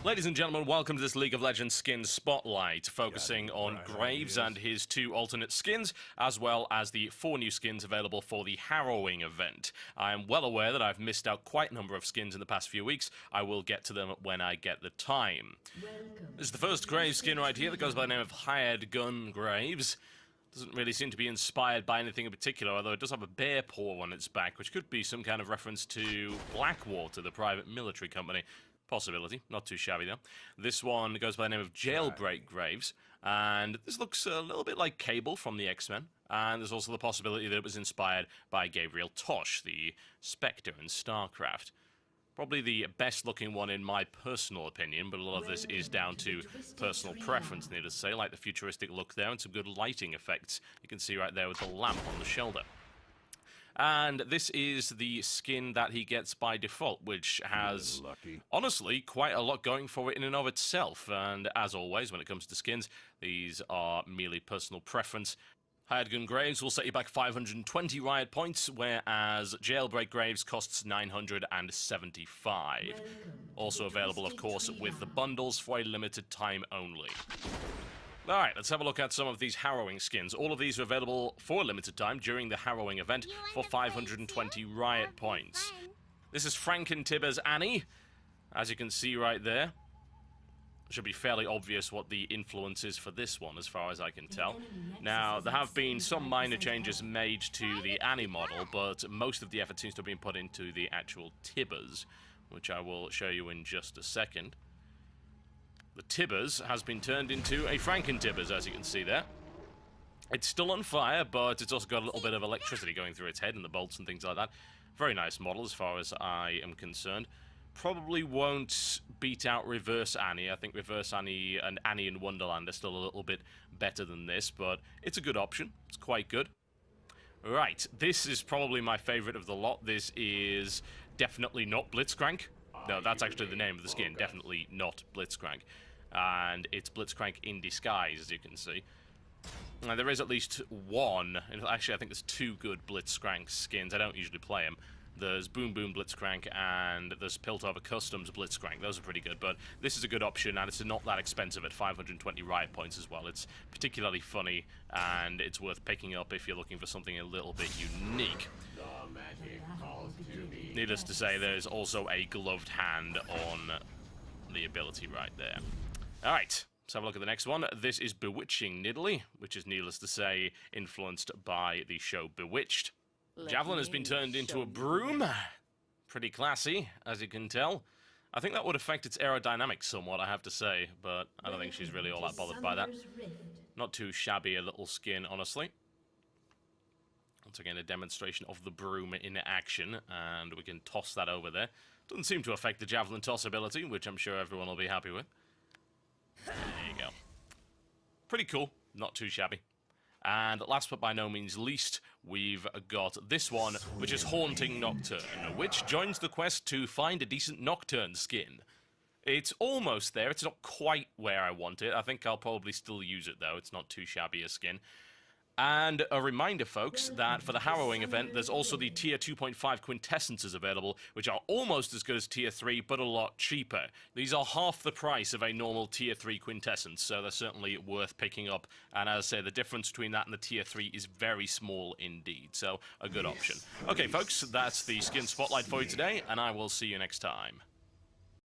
Ladies and gentlemen, welcome to this League of Legends skin spotlight, focusing on Graves and his 2 alternate skins, as well as the 4 new skins available for the Harrowing event. I am well aware that I've missed out quite a number of skins in the past few weeks. I will get to them when I get the time. This is the first Graves skin right here that goes by the name of Hired Gun Graves. Doesn't really seem to be inspired by anything in particular, although it does have a bear paw on its back, which could be some kind of reference to Blackwater, the private military company. Possibility, not too shabby though. This one goes by the name of Jailbreak Graves, and this looks a little bit like Cable from the X-Men, and there's also the possibility that it was inspired by Gabriel Tosh, the Spectre in StarCraft. Probably the best looking one in my personal opinion, but a lot of this is down to personal preference, needless to say, like the futuristic look there and some good lighting effects. You can see right there with the lamp on the shoulder. And this is the skin that he gets by default, which has, honestly, quite a lot going for it in and of itself. And as always, when it comes to skins, these are merely personal preference. Hired Gun Graves will set you back 520 Riot points, whereas Jailbreak Graves costs 975. Also available, of course, with the bundles for a limited time only. Alright, let's have a look at some of these Harrowing skins. All of these are available for a limited time during the Harrowing event for 520 Riot points. This is Frankentibbers Annie, as you can see right there. It should be fairly obvious what the influence is for this one, as far as I can tell. Now, there have been some minor changes made to the Annie model, but most of the effort seems to have been put into the actual Tibbers, which I will show you in just a second. The Tibbers has been turned into a Frankentibbers, as you can see there. It's still on fire, but it's also got a little bit of electricity going through its head and the bolts and things like that. Very nice model, as far as I am concerned. Probably won't beat out Reverse Annie. I think Reverse Annie and Annie in Wonderland are still a little bit better than this, but it's a good option. It's quite good. Right, this is probably my favorite of the lot. This is definitely not Blitzcrank. No, that's actually the name of the skin. Definitely not Blitzcrank. And it's Blitzcrank in disguise, as you can see. Now, there is at least one. Actually, I think there's 2 good Blitzcrank skins. I don't usually play them. There's Boom Boom Blitzcrank and there's Piltover Customs Blitzcrank. Those are pretty good, but this is a good option, and it's not that expensive at 520 Riot points as well. It's particularly funny, and it's worth picking up if you're looking for something a little bit unique. Needless to say, there's also a gloved hand on the ability right there. Alright, let's have a look at the next one. This is Bewitching Nidalee, which is, needless to say, influenced by the show Bewitched. Javelin has been turned into a broom. Pretty classy, as you can tell. I think that would affect its aerodynamics somewhat, I have to say, but I don't think she's really all that bothered by that. Not too shabby a little skin, honestly. Once again, a demonstration of the broom in action, and we can toss that over there. Doesn't seem to affect the Javelin toss ability, which I'm sure everyone will be happy with. There you go. Pretty cool, not too shabby. And last but by no means least, we've got this one, which is Haunting Nocturne, which joins the quest to find a decent Nocturne skin. It's almost there. It's not quite where I want it. I think I'll probably still use it, though. It's not too shabby a skin. And a reminder, folks, that for the Harrowing event, there's also the Tier 2.5 Quintessences available, which are almost as good as Tier 3, but a lot cheaper. These are half the price of a normal Tier 3 Quintessence, so they're certainly worth picking up. And as I say, the difference between that and the Tier 3 is very small indeed, so a good option. Okay, folks, that's the skin spotlight for you today, and I will see you next time.